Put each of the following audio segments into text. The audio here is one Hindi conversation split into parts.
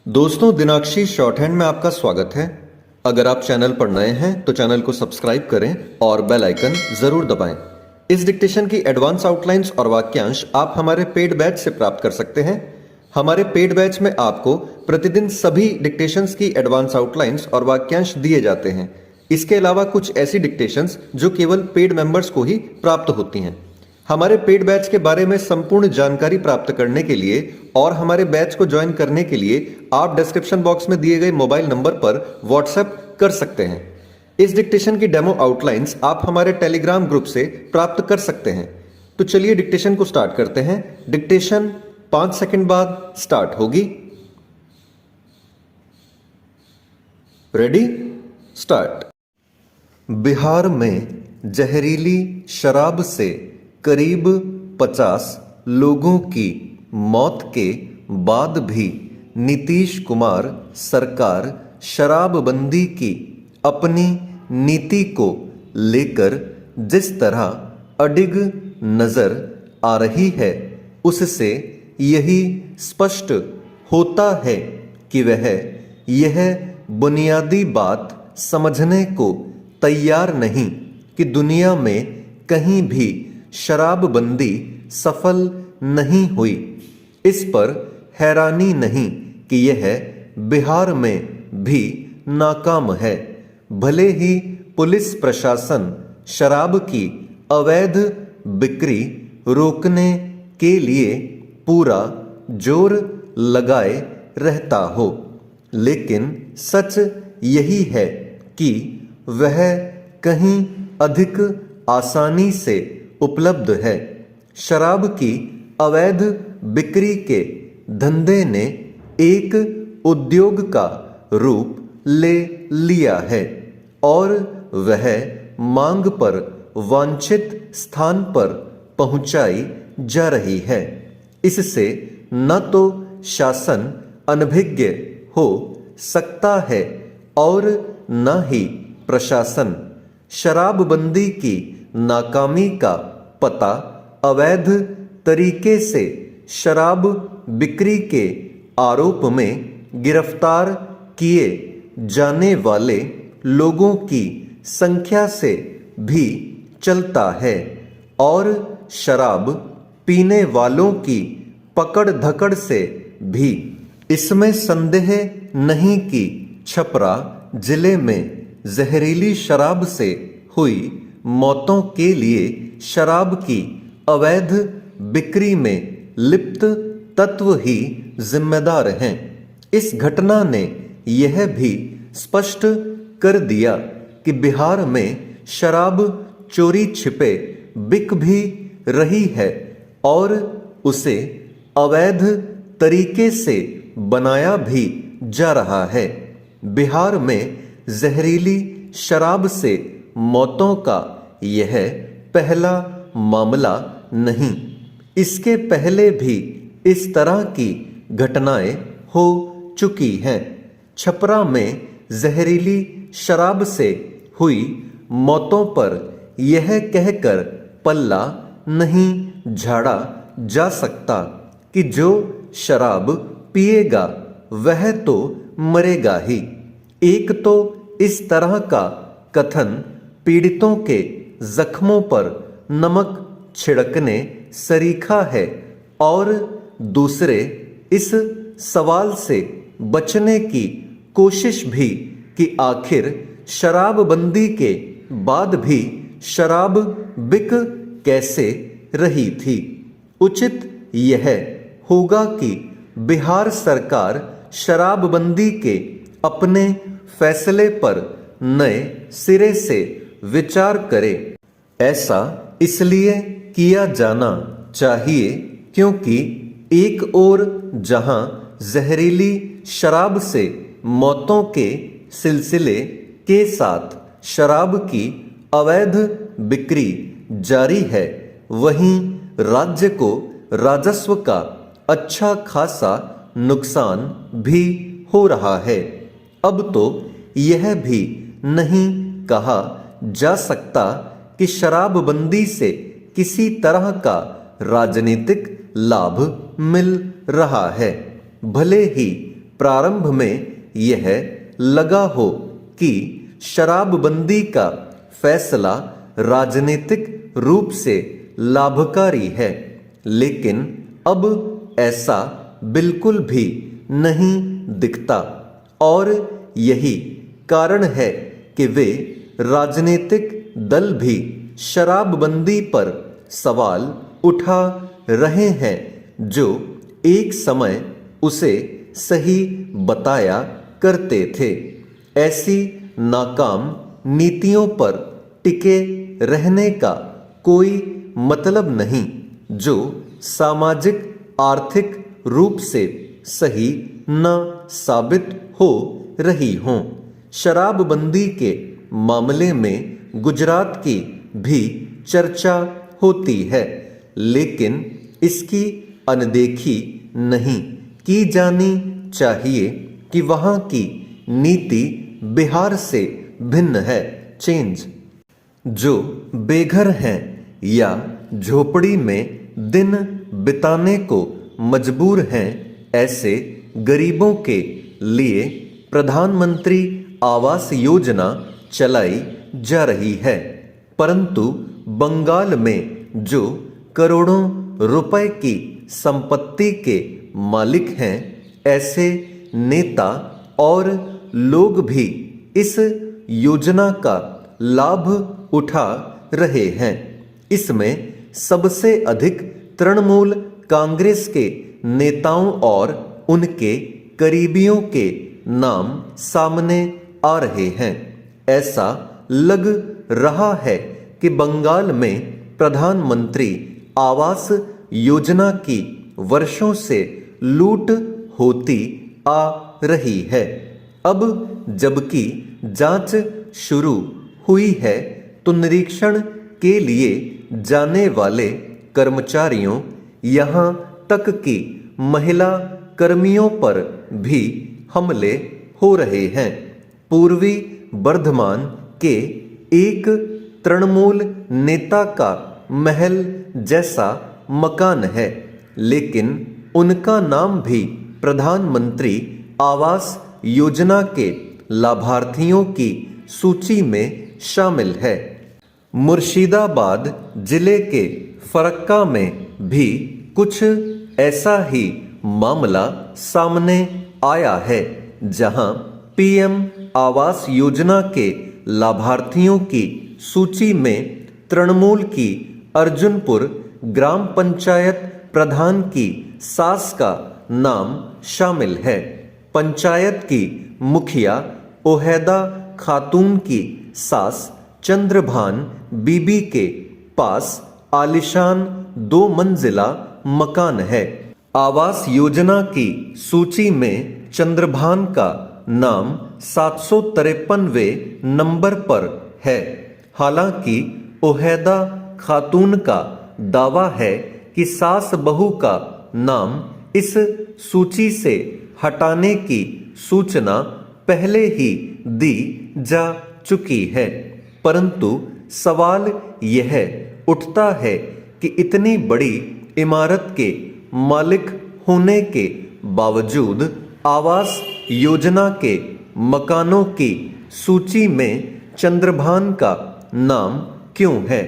दोस्तों, दिनाक्षी शॉर्ट हैंड में आपका स्वागत है। अगर आप चैनल पर नए हैं तो चैनल को सब्सक्राइब करें और बेल आइकन जरूर दबाएं। इस डिक्टेशन की एडवांस आउटलाइंस और वाक्यांश आप हमारे पेड बैच से प्राप्त कर सकते हैं। हमारे पेड बैच में आपको प्रतिदिन सभी डिक्टेशंस की एडवांस आउटलाइंस और वाक्यांश दिए जाते हैं। इसके अलावा कुछ ऐसी डिक्टेशंस जो केवल पेड मेंबर्स को ही प्राप्त होती हैं। हमारे पेड बैच के बारे में संपूर्ण जानकारी प्राप्त करने के लिए और हमारे बैच को ज्वाइन करने के लिए आप डिस्क्रिप्शन बॉक्स में दिए गए मोबाइल नंबर पर व्हाट्सएप कर सकते हैं। इस डिक्टेशन की डेमो आउटलाइंस आप हमारे टेलीग्राम ग्रुप से प्राप्त कर सकते हैं। तो चलिए डिक्टेशन को स्टार्ट करते हैं। डिक्टेशन 5 सेकंड बाद स्टार्ट होगी। Ready, start. बिहार में जहरीली शराब से करीब 50 लोगों की मौत के बाद भी नीतीश कुमार सरकार शराबबंदी की अपनी नीति को लेकर जिस तरह अडिग नजर आ रही है, उससे यही स्पष्ट होता है कि वह यह बुनियादी बात समझने को तैयार नहीं कि दुनिया में कहीं भी शराबबंदी सफल नहीं हुई। इस पर हैरानी नहीं कि यह बिहार में भी नाकाम है। भले ही पुलिस प्रशासन शराब की अवैध बिक्री रोकने के लिए पूरा जोर लगाए रहता हो, लेकिन सच यही है कि वह कहीं अधिक आसानी से उपलब्ध है। शराब की अवैध बिक्री के धंधे ने एक उद्योग का रूप ले लिया है और वह मांग पर वांछित स्थान पर पहुंचाई जा रही है। इससे न तो शासन अनभिज्ञ हो सकता है और न ही प्रशासन। शराबबंदी की नाकामी का पता अवैध तरीके से शराब बिक्री के आरोप में गिरफ्तार किए जाने वाले लोगों की संख्या से भी चलता है और शराब पीने वालों की पकड़ धकड़ से भी। इसमें संदेह नहीं कि छपरा जिले में जहरीली शराब से हुई मौतों के लिए शराब की अवैध बिक्री में लिप्त तत्व ही जिम्मेदार हैं। इस घटना ने यह भी स्पष्ट कर दिया कि बिहार में शराब चोरी छिपे बिक भी रही है और उसे अवैध तरीके से बनाया भी जा रहा है। बिहार में जहरीली शराब से मौतों का यह पहला मामला नहीं। इसके पहले भी इस तरह की घटनाएं हो चुकी हैं। छपरा में जहरीली शराब से हुई मौतों पर यह कहकर पल्ला नहीं झाड़ा जा सकता कि जो शराब पिएगा वह तो मरेगा ही। एक तो इस तरह का कथन पीड़ितों के जख्मों पर नमक छिड़कने सरीखा है और दूसरे इस सवाल से बचने की कोशिश भी कि आखिर शराबबंदी के बाद भी शराब बिक कैसे रही थी। उचित यह होगा कि बिहार सरकार शराबबंदी के अपने फैसले पर नए सिरे से विचार करे। ऐसा इसलिए किया जाना चाहिए क्योंकि एक ओर जहां जहरीली शराब से मौतों के सिलसिले के साथ शराब की अवैध बिक्री जारी है, वहीं राज्य को राजस्व का अच्छा खासा नुकसान भी हो रहा है। अब तो यह भी नहीं कहा जा सकता कि शराबबंदी से किसी तरह का राजनीतिक लाभ मिल रहा है। भले ही प्रारंभ में यह लगा हो कि शराबबंदी का फैसला राजनीतिक रूप से लाभकारी है, लेकिन अब ऐसा बिल्कुल भी नहीं दिखता और यही कारण है कि वे राजनीतिक दल भी शराबबंदी पर सवाल उठा रहे हैं, जो एक समय उसे सही बताया करते थे। ऐसी नाकाम नीतियों पर टिके रहने का कोई मतलब नहीं जो सामाजिक आर्थिक रूप से सही न साबित हो रही हों। शराबबंदी के मामले में गुजरात की भी चर्चा होती है, लेकिन इसकी अनदेखी नहीं की जानी चाहिए कि वहाँ की नीति बिहार से भिन्न है। चेंज जो बेघर हैं या झोपड़ी में दिन बिताने को मजबूर हैं, ऐसे गरीबों के लिए प्रधानमंत्री आवास योजना चलाई जा रही है, परंतु बंगाल में जो करोड़ों रुपए की संपत्ति के मालिक हैं, ऐसे नेता और लोग भी इस योजना का लाभ उठा रहे हैं। इसमें सबसे अधिक तृणमूल कांग्रेस के नेताओं और उनके करीबियों के नाम सामने आ रहे हैं। ऐसा लग रहा है कि बंगाल में प्रधानमंत्री आवास योजना की वर्षों से लूट होती आ रही है। अब जबकि जांच शुरू हुई है, तो निरीक्षण के लिए जाने वाले कर्मचारियों, यहाँ तक कि महिला कर्मियों पर भी हमले हो रहे हैं। पूर्वी बर्धमान के एक तृणमूल नेता का महल जैसा मकान है, लेकिन उनका नाम भी प्रधानमंत्री आवास योजना के लाभार्थियों की सूची में शामिल है। मुर्शिदाबाद जिले के फरक्का में भी कुछ ऐसा ही मामला सामने आया है, जहां पीएम आवास योजना के लाभार्थियों की सूची में तृणमूल की अर्जुनपुर ग्राम पंचायत प्रधान की सास का नाम शामिल है। पंचायत की मुखिया ओहैदा खातून की सास चंद्रभान बीबी के पास आलिशान 2 मंजिला मकान है। आवास योजना की सूची में चंद्रभान का नाम 753वें नंबर पर है। हालांकि ओहैदा खातून का दावा है कि सास बहू का नाम इस सूची से हटाने की सूचना पहले ही दी जा चुकी है, परंतु सवाल यह उठता है कि इतनी बड़ी इमारत के मालिक होने के बावजूद आवास योजना के मकानों की सूची में चंद्रभान का नाम क्यों है?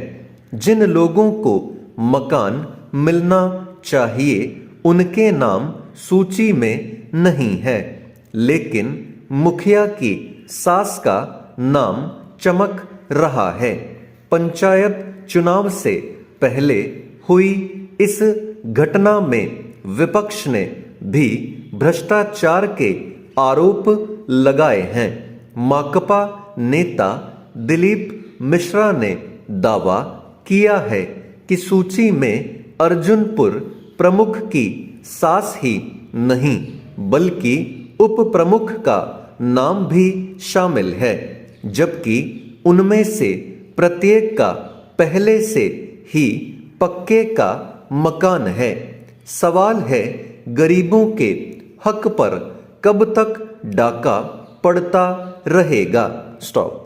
जिन लोगों को मकान मिलना चाहिए उनके नाम सूची में नहीं है, लेकिन मुखिया की सास का नाम चमक रहा है। पंचायत चुनाव से पहले हुई इस घटना में विपक्ष ने भी भ्रष्टाचार के आरोप लगाए हैं। माकपा नेता दिलीप मिश्रा ने दावा किया है कि सूची में अर्जुनपुर प्रमुख की सास ही नहीं बल्कि उप प्रमुख का नाम भी शामिल है, जबकि उनमें से प्रत्येक का पहले से ही पक्के का मकान है। सवाल है, गरीबों के हक पर कब तक डाका पड़ता रहेगा? स्टॉप।